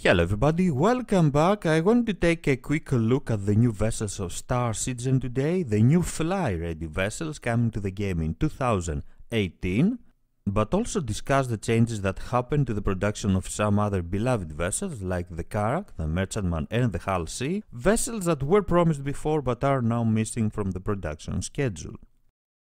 Hello everybody, welcome back. I wanted to take a quick look at the new vessels of Star Citizen today, the new fly-ready vessels coming to the game in 2018, but also discuss the changes that happened to the production of some other beloved vessels like the Karak, the Merchantman and the Halsey, vessels that were promised before but are now missing from the production schedule.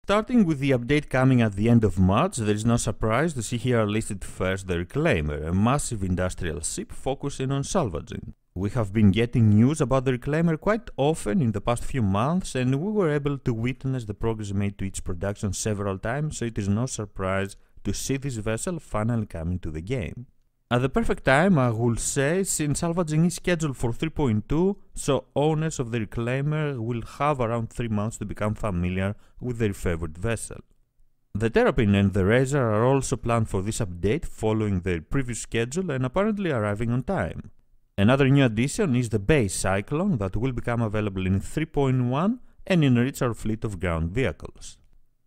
Starting with the update coming at the end of March, there is no surprise to see here listed first the Reclaimer, a massive industrial ship focusing on salvaging. We have been getting news about the Reclaimer quite often in the past few months, and we were able to witness the progress made to its production several times, so it is no surprise to see this vessel finally coming to the game. At the perfect time, I would say, since salvaging is scheduled for 3.2, so owners of the Reclaimer will have around 3 months to become familiar with their favorite vessel. The Terrapin and the Razor are also planned for this update following their previous schedule and apparently arriving on time. Another new addition is the base Cyclone that will become available in 3.1 and enrich our fleet of ground vehicles.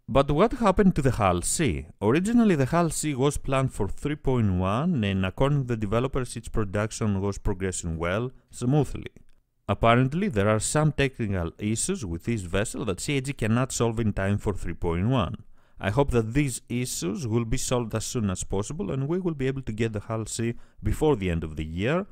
But what happened to the Halsey? Originally the Halsey was planned for 3.1 and according to the developers its production was progressing well, smoothly. Apparently there are some technical issues with this vessel that CIG cannot solve in time for 3.1. I hope that these issues will be solved as soon as possible and we will be able to get the Halsey before the end of the year,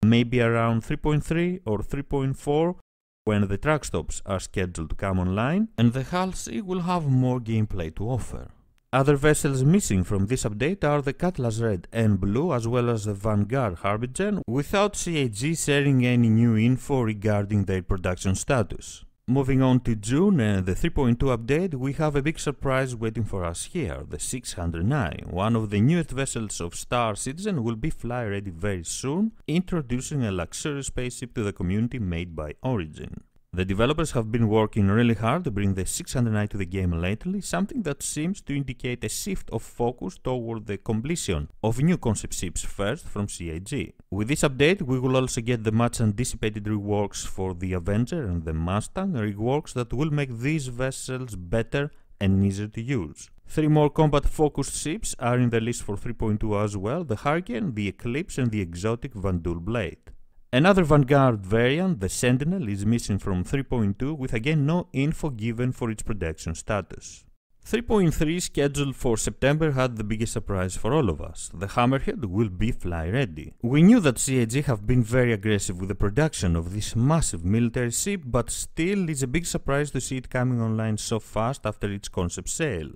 maybe around 3.3 or 3.4, when the truck stops are scheduled to come online, and the Halsey will have more gameplay to offer. Other vessels missing from this update are the Cutlass Red and Blue as well as the Vanguard Harbinger, without CIG sharing any new info regarding their production status. Moving on to June and the 3.2 update, we have a big surprise waiting for us here. The 609, one of the newest vessels of Star Citizen, will be fly ready very soon, introducing a luxurious spaceship to the community made by Origin. The developers have been working really hard to bring the 609 to the game lately, something that seems to indicate a shift of focus toward the completion of new concept ships first from CIG. With this update, we will also get the much anticipated reworks for the Avenger and the Mustang, reworks that will make these vessels better and easier to use. 3 more combat-focused ships are in the list for 3.2 as well, the Hurricane, the Eclipse and the exotic Vandul Blade. Another Vanguard variant, the Sentinel, is missing from 3.2 with again no info given for its production status. 3.3 scheduled for September had the biggest surprise for all of us. The Hammerhead will be fly ready. We knew that CIG have been very aggressive with the production of this massive military ship, but still it's a big surprise to see it coming online so fast after its concept sale.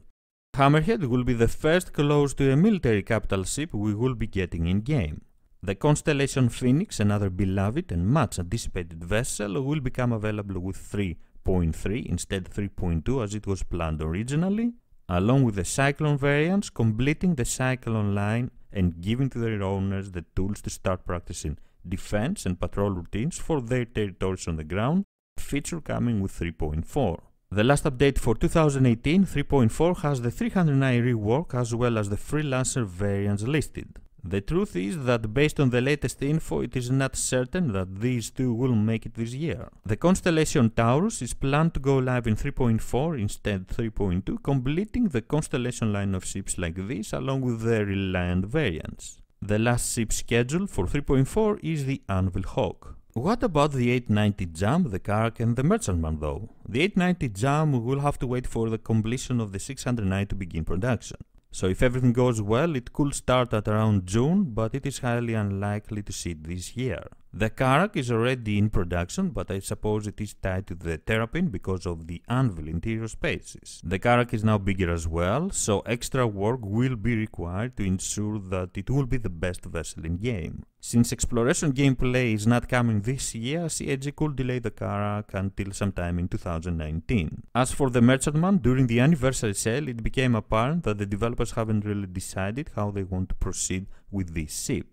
Hammerhead will be the first close to a military capital ship we will be getting in game. The Constellation Phoenix, another beloved and much anticipated vessel, will become available with 3.3 instead 3.2 as it was planned originally, along with the Cyclone variants, completing the Cyclone line and giving to their owners the tools to start practicing defense and patrol routines for their territories on the ground, feature coming with 3.4. The last update for 2018, 3.4, has the 309 rework as well as the Freelancer variants listed. The truth is that based on the latest info, it is not certain that these two will make it this year. The Constellation Towels is planned to go live in 3.4 instead 3.2, completing the Constellation line of ships like this along with the Reliant variants. The last ship scheduled for 3.4 is the Anvil Hawk. What about the 890 Jump, the Karak and the Merchantman though? The 890 Jump will have to wait for the completion of the 609 to begin production. So if everything goes well, it could start at around June, but it is highly unlikely to see it this year. The Karak is already in production, but I suppose it is tied to the Terrapin because of the Anvil interior spaces. The Karak is now bigger as well, so extra work will be required to ensure that it will be the best vessel in game. Since exploration gameplay is not coming this year, CIG could delay the Karak until sometime in 2019. As for the Merchantman, during the anniversary sale it became apparent that the developers haven't really decided how they want to proceed with this ship.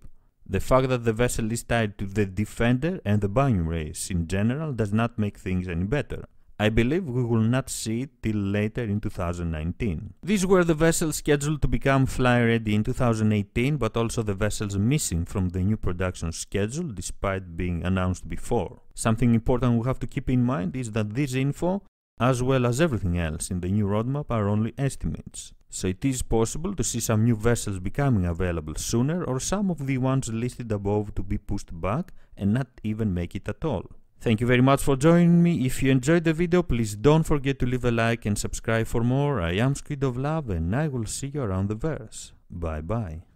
The fact that the vessel is tied to the Defender and the Banyu race in general does not make things any better. I believe we will not see it till later in 2019. These were the vessels scheduled to become fly ready in 2018, but also the vessels missing from the new production schedule despite being announced before. Something important we have to keep in mind is that this info, as well as everything else in the new roadmap, are only estimates. So it is possible to see some new vessels becoming available sooner, or some of the ones listed above to be pushed back and not even make it at all. Thank you very much for joining me. If you enjoyed the video, please don't forget to leave a like and subscribe for more. I am SquidofLove and I will see you around the verse. Bye bye.